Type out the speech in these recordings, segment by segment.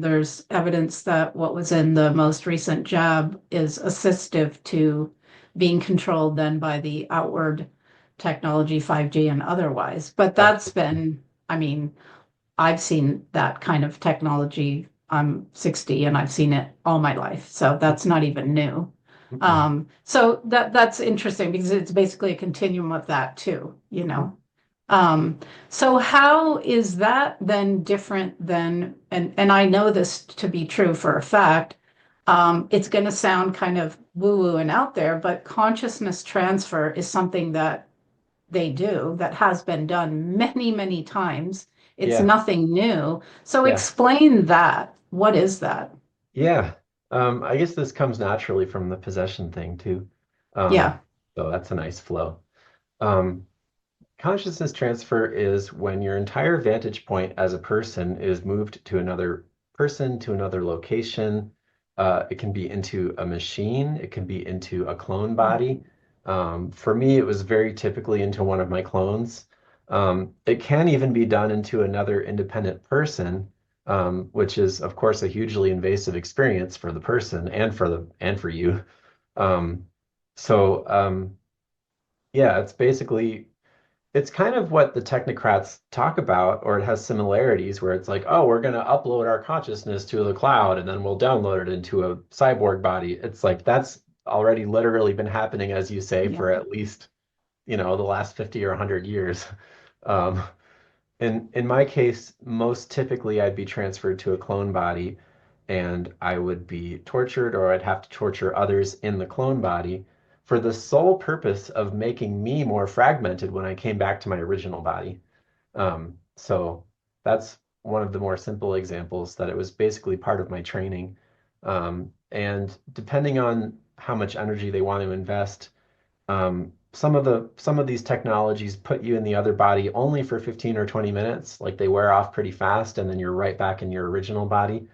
there's evidence that what was in the most recent jab is assistive to being controlled then by the outward technology, 5G and otherwise. But that's Absolutely. been, I mean, I've seen that kind of technology. I'm 60 and I've seen it all my life. So that's not even new. Mhm. So that's interesting because it's basically a continuum of that too, you Mhm. know. So how is that then different than, and I know this to be true for a fact, it's going to sound kind of woo-woo and out there, but consciousness transfer is something that they do that has been done many, many times. It's Yeah, nothing new. So yeah, explain that. What is that? yeah. I guess this comes naturally from the possession thing too. Yeah. So that's a nice flow. Um, Consciousness transfer is when your entire vantage point as a person is moved to another person, to another location. It can be into a machine, it can be into a clone body. For me, it was very typically into one of my clones. It can even be done into another independent person, which is, of course, a hugely invasive experience for the person and for you. Um, so yeah, it's kind of what the technocrats talk about, or it has similarities where it's like, oh, we're going to upload our consciousness to the cloud and then we'll download it into a cyborg body. It's like that's already literally been happening, as you say, Yeah. for at least, the last 50 or 100 years. Um, in my case, most typically I'd be transferred to a clone body and I would be tortured or I'd have to torture others in the clone body for the sole purpose of making me more fragmented when I came back to my original body. So that's one of the more simple examples that it was basically part of my training. And depending on how much energy they want to invest, some of these technologies put you in the other body only for 15 or 20 minutes, like they wear off pretty fast, and then you're right back in your original body.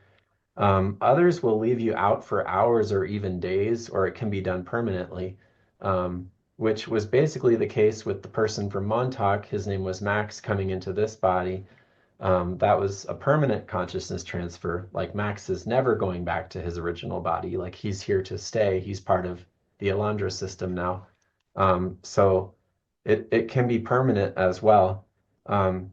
Others will leave you out for hours or even days, or it can be done permanently, which was basically the case with the person from Montauk. His name was Max coming into this body. That was a permanent consciousness transfer. Like Max is never going back to his original body. Like he's here to stay. He's part of the Elandra system now. So it can be permanent as well. Um,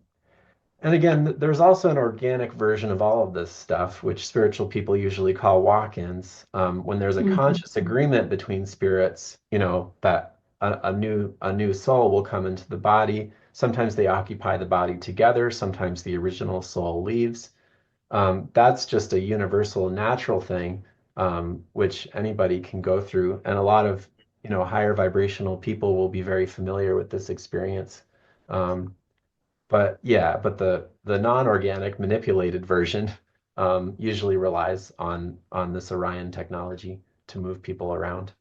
and again, there's also an organic version of all of this stuff, which spiritual people usually call walk-ins. When there's a Mhm. conscious agreement between spirits, that a new soul will come into the body. Sometimes they occupy the body together. Sometimes the original soul leaves. That's just a universal natural thing, which anybody can go through. And a lot of, higher vibrational people will be very familiar with this experience. Um, but yeah, but the non-organic manipulated version usually relies on this Orion technology to move people around.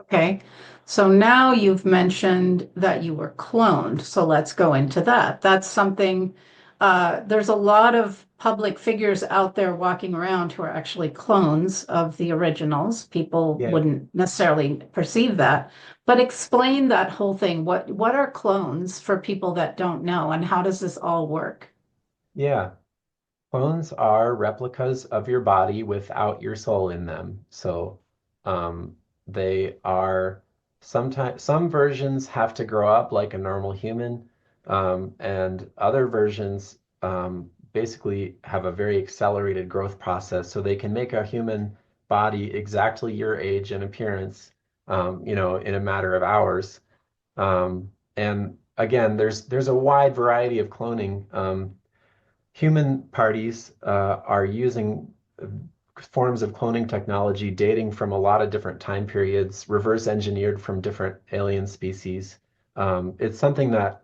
Okay. So now you've mentioned that you were cloned. So let's go into that. That's something, there's a lot of public figures out there walking around who are actually clones of the originals. People Yeah, wouldn't necessarily perceive that, but explain that whole thing. What are clones for people that don't know, and how does this all work? yeah. Clones are replicas of your body without your soul in them. So they are sometimes some versions have to grow up like a normal human, and other versions basically have a very accelerated growth process. So they can make a human body exactly your age and appearance, in a matter of hours. And again, there's a wide variety of cloning. Human parties are using forms of cloning technology dating from a lot of different time periods, reverse engineered from different alien species. It's something that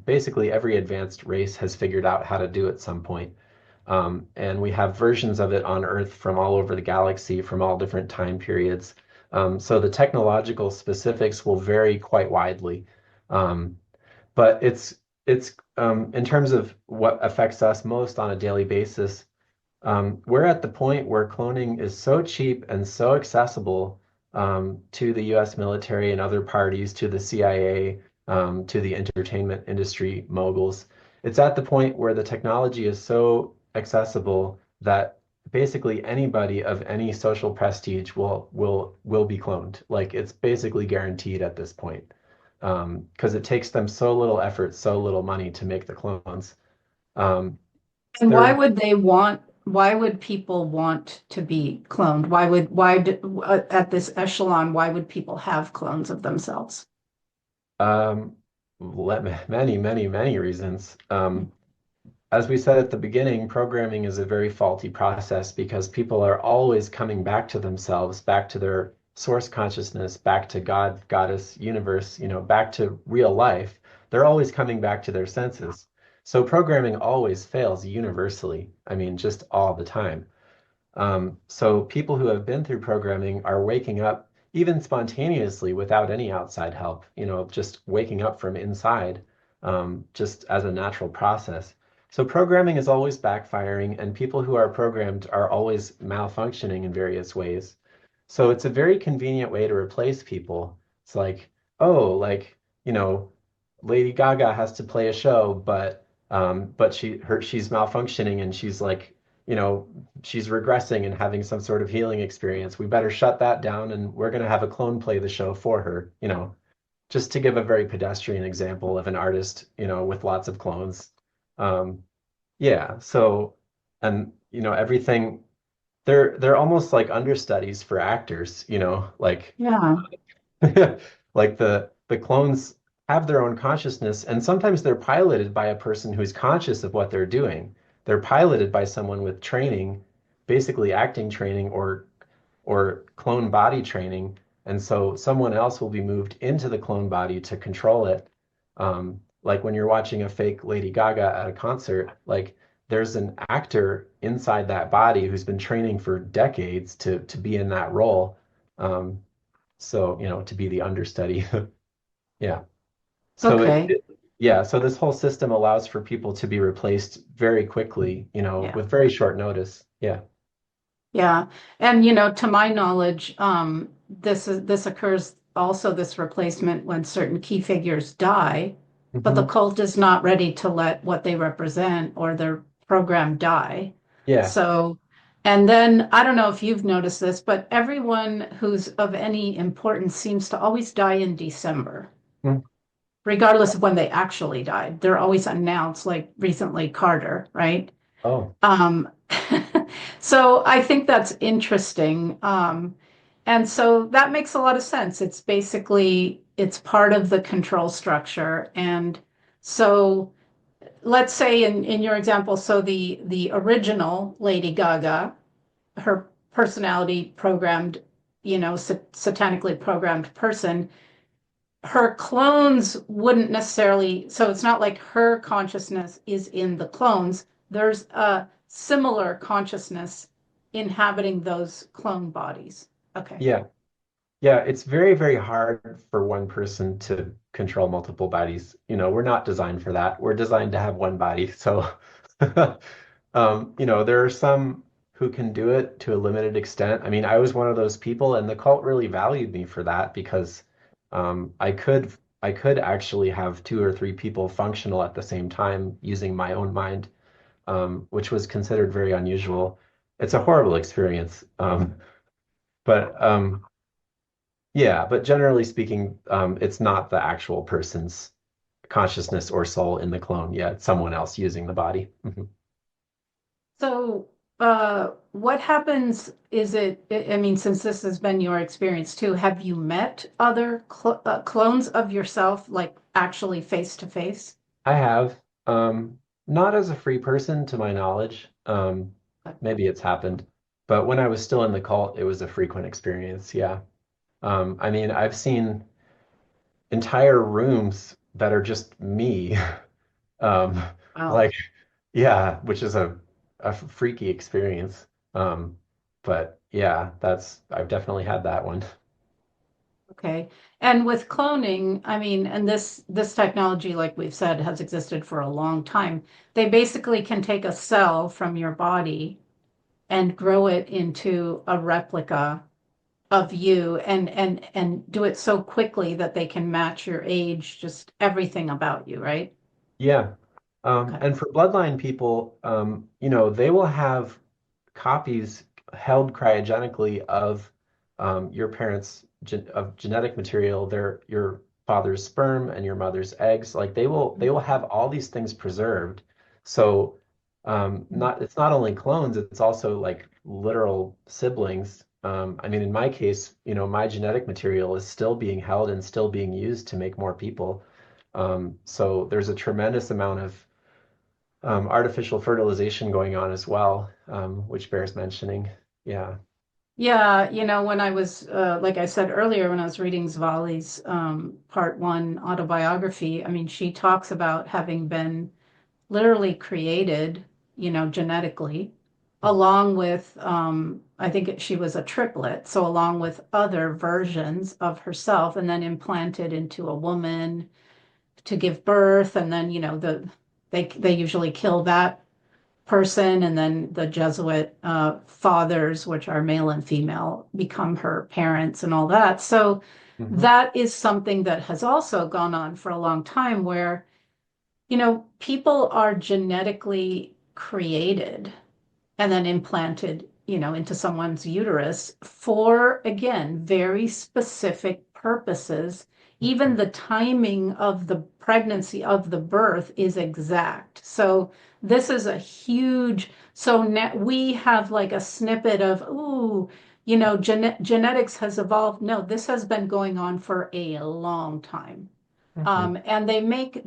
basically every advanced race has figured out how to do at some point. And we have versions of it on Earth from all over the galaxy, from all different time periods. So the technological specifics will vary quite widely. Um, but it's in terms of what affects us most on a daily basis, we're at the point where cloning is so cheap and so accessible to the US military and other parties, to the CIA, to the entertainment industry moguls. It's at the point where the technology is so accessible that basically anybody of any social prestige will be cloned. Like it's basically guaranteed at this point. Because it takes them so little effort, so little money to make the clones. Um, And they're why would people want to be cloned? At this echelon, why would people have clones of themselves? um, many, many, many reasons. As we said at the beginning, programming is a very faulty process because people are always coming back to themselves, back to their source consciousness, back to God, goddess, universe, back to real life. They're always coming back to their senses. So programming always fails universally. I mean, just all the time. So people who have been through programming are waking up even spontaneously without any outside help, just waking up from inside, just as a natural process. So programming is always backfiring, and people who are programmed are always malfunctioning in various ways. So it's a very convenient way to replace people. It's like, oh, like, Lady Gaga has to play a show, but she's malfunctioning and she's like, you know, she's regressing and having some sort of healing experience. We better shut that down and we're going to have a clone play the show for her, just to give a very pedestrian example of an artist, with lots of clones. Um, yeah, so and everything they're almost like understudies for actors, like Yeah. like the clones have their own consciousness, and sometimes they're piloted by a person who's conscious of what they're doing. They're piloted by someone with training, basically acting training or clone body training, and so someone else will be moved into the clone body to control it. Like when you're watching a fake Lady Gaga at a concert, like there's an actor inside that body who's been training for decades to be in that role. Um, so, to be the understudy. Yeah. So Okay. yeah, so this whole system allows for people to be replaced very quickly, Yeah. with very short notice. Yeah. Yeah. And to my knowledge, this occurs also, this replacement, when certain key figures die, but the Hmm. cult is not ready to let what they represent or their program die. Yeah. So, and then I don't know if you've noticed this, but everyone who's of any importance seems to always die in December, Mm. regardless of when they actually died. They're always announced, like recently Carter, right? Oh, Um, so I think that's interesting. And so that makes a lot of sense. It's part of the control structure. And so let's say in your example, so the original Lady Gaga, her personality programmed, satanically programmed person, her clones wouldn't necessarily, so it's not like her consciousness is in the clones. There's a similar consciousness inhabiting those clone bodies. Okay. yeah. Yeah, it's very, very hard for one person to control multiple bodies. We're not designed for that. We're designed to have one body. So, there are some who can do it to a limited extent. I mean, I was one of those people, and the cult really valued me for that because I could actually have two or three people functional at the same time using my own mind, which was considered very unusual. It's a horrible experience. But yeah, but generally speaking, it's not the actual person's consciousness or soul in the clone. Yeah, it's someone else using the body. Mhm. So, what happens I mean, since this has been your experience too, have you met other clones of yourself, like actually face to face? I have, not as a free person to my knowledge. Maybe it's happened, but when I was still in the cult, it was a frequent experience. Yeah. I mean, I've seen entire rooms that are just me. Um, Wow. like, yeah, which is a freaky experience. Um, but yeah, I've definitely had that one. Okay. And with cloning, I mean, and this technology, like we've said, has existed for a long time. They basically can take a cell from your body and grow it into a replica of you and do it so quickly that they can match your age, just everything about you, right? Yeah. Okay. And for bloodline people, they will have copies held cryogenically of your parents' of genetic material. They're your father's sperm and your mother's eggs. Like they will have all these things preserved. So not it's not only clones, it's also like literal siblings. I mean, in my case, my genetic material is still being held and still being used to make more people. So there's a tremendous amount of artificial fertilization going on as well, which bears mentioning. Yeah. Yeah, when I was, like I said earlier, when I was reading Zvali's part one autobiography, I mean, she talks about having been literally created, genetically, along with, I think she was a triplet, so along with other versions of herself, and then implanted into a woman to give birth, and then, they usually kill that person, and then the Jesuit fathers, which are male and female, become her parents and all that. So Hmm. that is something that has also gone on for a long time where, people are genetically created and then implanted, into someone's uterus for, again, very specific purposes. Even the timing of the pregnancy of the birth is exact. So this is a huge, so we have like a snippet of, ooh, genetics has evolved. No, this has been going on for a long time. Hmm. And they make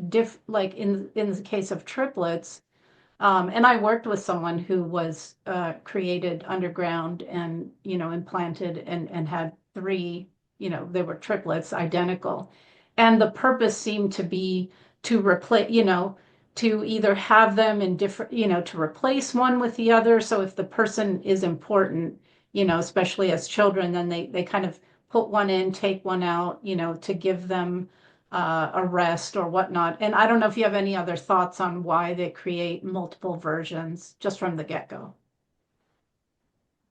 like in the case of triplets, and I worked with someone who was created underground and, implanted and had three, they were triplets, identical. And the purpose seemed to be to replace, to either have them in different, to replace one with the other. So if the person is important, especially as children, then they kind of put one in, take one out, to give them a rest or whatnot. And I don't know if you have any other thoughts on why they create multiple versions just from the get-go.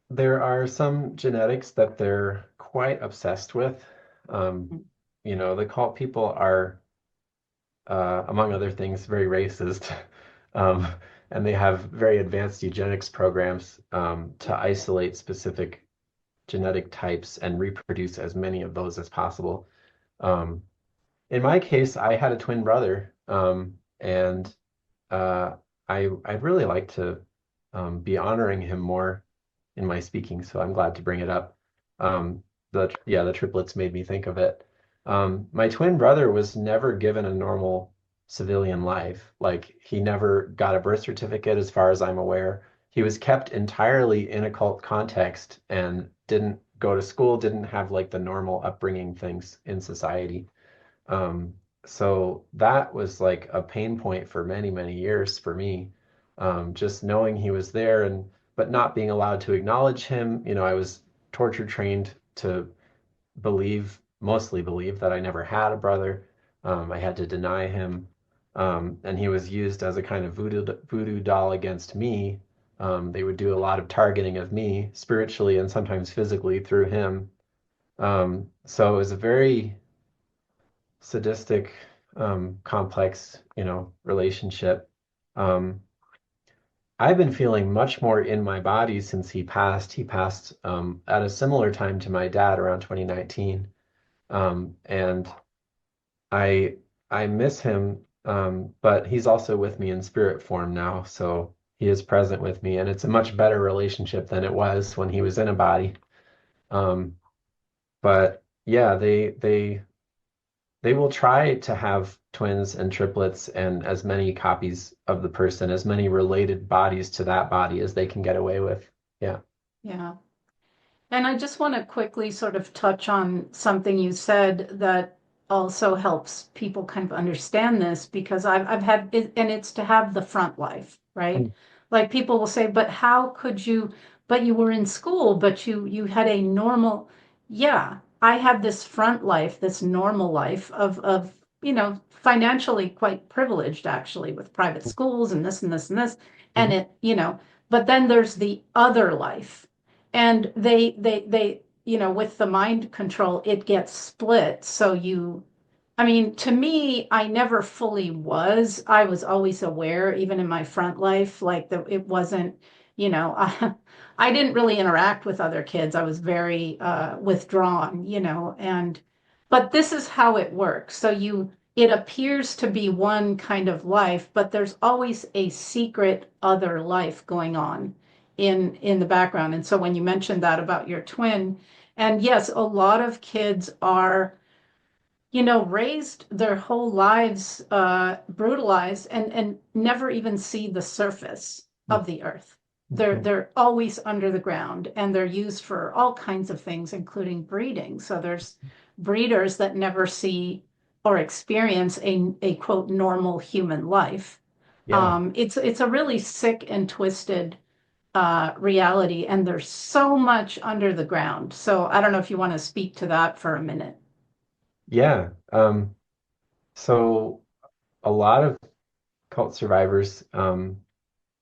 There are some genetics that they're quite obsessed with. Um, the cult people are, among other things, very racist. Um, and they have very advanced eugenics programs to isolate specific genetic types and reproduce as many of those as possible. Um, in my case, I had a twin brother, and uh, I'd really like to be honoring him more in my speaking, so I'm glad to bring it up. The triplets made me think of it. My twin brother was never given a normal civilian life. Like he never got a birth certificate, as far as I'm aware. He was kept entirely in a cult context and didn't go to school, didn't have like the normal upbringing things in society. Um, so that was like a pain point for many, many years for me. Just knowing he was there and but not being allowed to acknowledge him. I was torture trained to mostly believe that I never had a brother. I had to deny him. And he was used as a kind of voodoo doll against me. They would do a lot of targeting of me spiritually and sometimes physically through him. So it was a very sadistic, complex, relationship. Um, I've been feeling much more in my body since he passed. He passed at a similar time to my dad around 2019. And I I miss him, but he's also with me in spirit form now, so he is present with me, and it's a much better relationship than it was when he was in a body. Um, but yeah, they will try to have twins and triplets and as many copies of the person, as many related bodies to that body as they can get away with. Yeah. Yeah. And I just want to quickly sort of touch on something you said that also helps people kind of understand this because I've had it, and it's to have the front life, right? Mm. Like people will say, but how could you, but you were in school, but you had a normal, yeah, I had this front life, this normal life of, financially quite privileged actually with private schools and this and this and this. And Mhm. it, but then there's the other life and they with the mind control it gets split so I mean to me I never fully was. I was always aware even in my front life like that it wasn't, you know I didn't really interact with other kids. I was very withdrawn, but this is how it works. So it appears to be one kind of life, but there's always a secret other life going on in the background. And so when you mentioned that about your twin, and yes, a lot of kids are raised their whole lives brutalized and never even see the surface of the earth. They're Mhm. they're always under the ground and they're used for all kinds of things, including breeding. So there's breeders that never see or experience a quote normal human life. Yeah. It's a really sick and twisted reality, and there's so much under the ground. So I don't know if you want to speak to that for a minute. Yeah. So a lot of cult survivors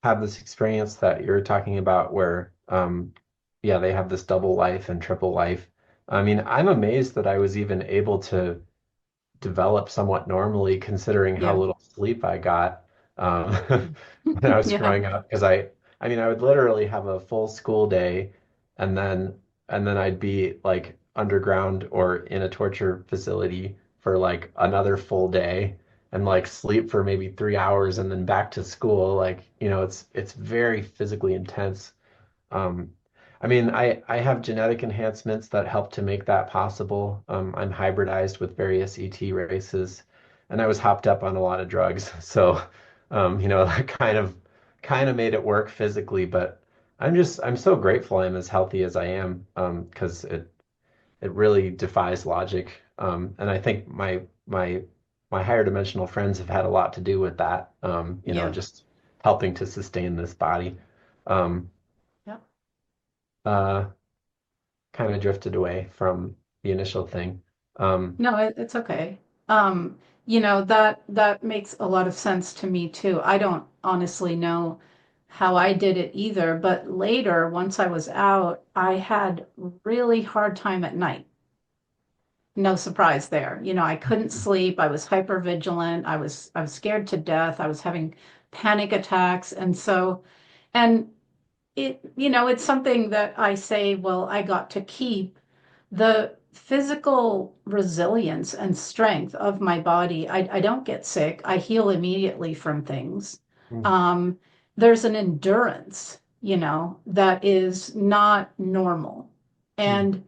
have this experience that you're talking about where, yeah, they have this double life and triple life. I mean, I'm amazed that I was even able to develop somewhat normally considering how Yeah. little sleep I got when I was Yeah. growing up. Because I mean, I would literally have a full school day, and then I'd be like underground or in a torture facility for like another full day, and like sleep for maybe 3 hours, and then back to school. Like, it's very physically intense. Um, I mean, I have genetic enhancements that help to make that possible. I'm hybridized with various ET races, and I was hopped up on a lot of drugs. So, that kind of made it work physically, but I'm so grateful I'm as healthy as I am, because it really defies logic. And I think my higher dimensional friends have had a lot to do with that, Yeah. just helping to sustain this body. Um, Yeah. uh, Kind of drifted away from the initial thing. Um, No, it's okay. That makes a lot of sense to me too. I don't honestly know how I did it either, but later, once I was out, I had really hard time at night. No surprise there. I couldn't sleep. I was hyper vigilant. I was scared to death. I was having panic attacks. And it's something that I say, well, I got to keep the physical resilience and strength of my body. I don't get sick. I heal immediately from things. mm, Um, there's an endurance, that is not normal. mm, And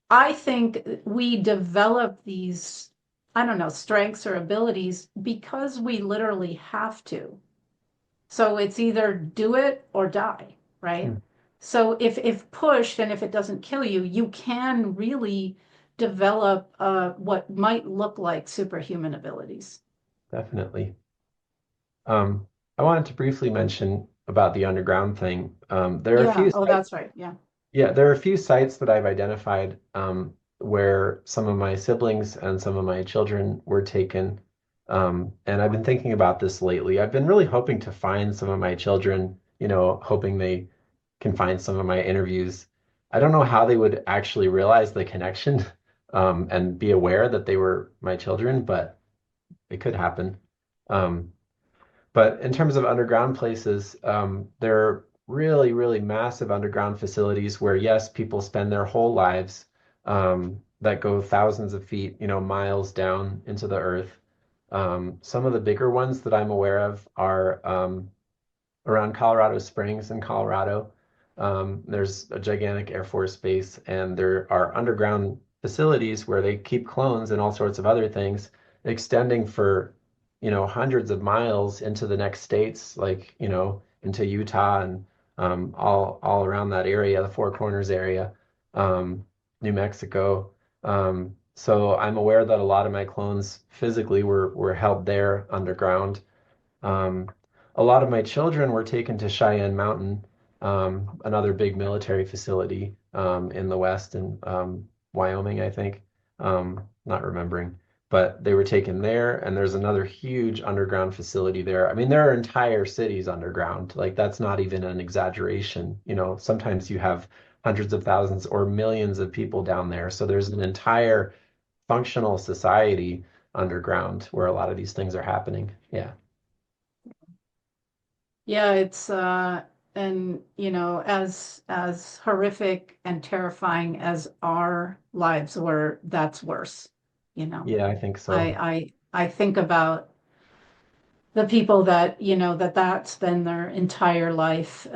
I think we develop these, I don't know, strengths or abilities because we literally have to. So it's either do it or die, right? mm, So if pushed and if it doesn't kill you, you can really develop what might look like superhuman abilities. definitely. Um, I wanted to briefly mention about the underground thing. There are a Yeah. few Oh, sites, that's right. Yeah. yeah, there are a few sites that I've identified, where some of my siblings and some of my children were taken. And I've been thinking about this lately. I've been really hoping to find some of my children, hoping they can find some of my interviews. I don't know how they would actually realize the connection, and be aware that they were my children, but it could happen. Um, but in terms of underground places, there are really, really massive underground facilities where, yes, people spend their whole lives, that go thousands of feet, miles down into the earth. Some of the bigger ones that I'm aware of are, around Colorado Springs in Colorado. There's a gigantic Air Force base, and there are underground facilities where they keep clones and all sorts of other things, extending for, hundreds of miles into the next states, like, into Utah and, all around that area, the Four Corners area, New Mexico. So I'm aware that a lot of my clones physically were held there underground. Um, a lot of my children were taken to Cheyenne Mountain, another big military facility, in the West and, Wyoming, I think. Not remembering, but they were taken there, and there's another huge underground facility there. I mean, there are entire cities underground. Like, that's not even an exaggeration. Sometimes you have hundreds of thousands or millions of people down there. So there's an entire functional society underground where a lot of these things are happening. Yeah. Yeah, and as horrific and terrifying as our lives were, that's worse. You know, Yeah, I think so. I think about the people that, that's been their entire life.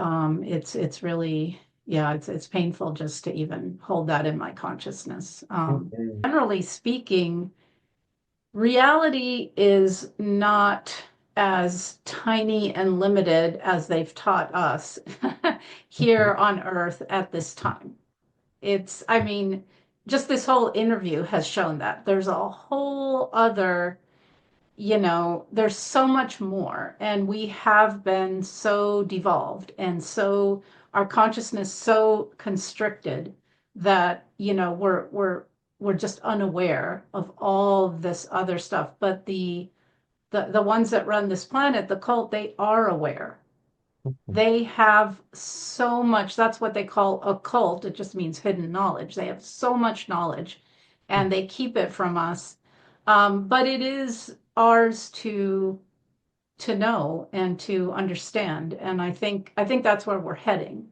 It's really, yeah, it's painful just to even hold that in my consciousness. Mhm. Generally speaking, reality is not as tiny and limited as they've taught us here Mhm. on Earth at this time. I mean, just this whole interview has shown that there's a whole other, there's so much more, and we have been so devolved and so our consciousness so constricted that, we're just unaware of all this other stuff. But the ones that run this planet, the cult, they are aware. Mhm. They have so much. That's what they call a cult. It just means hidden knowledge. They have so much knowledge and they keep it from us. But it is ours to know and to understand. And I think that's where we're heading.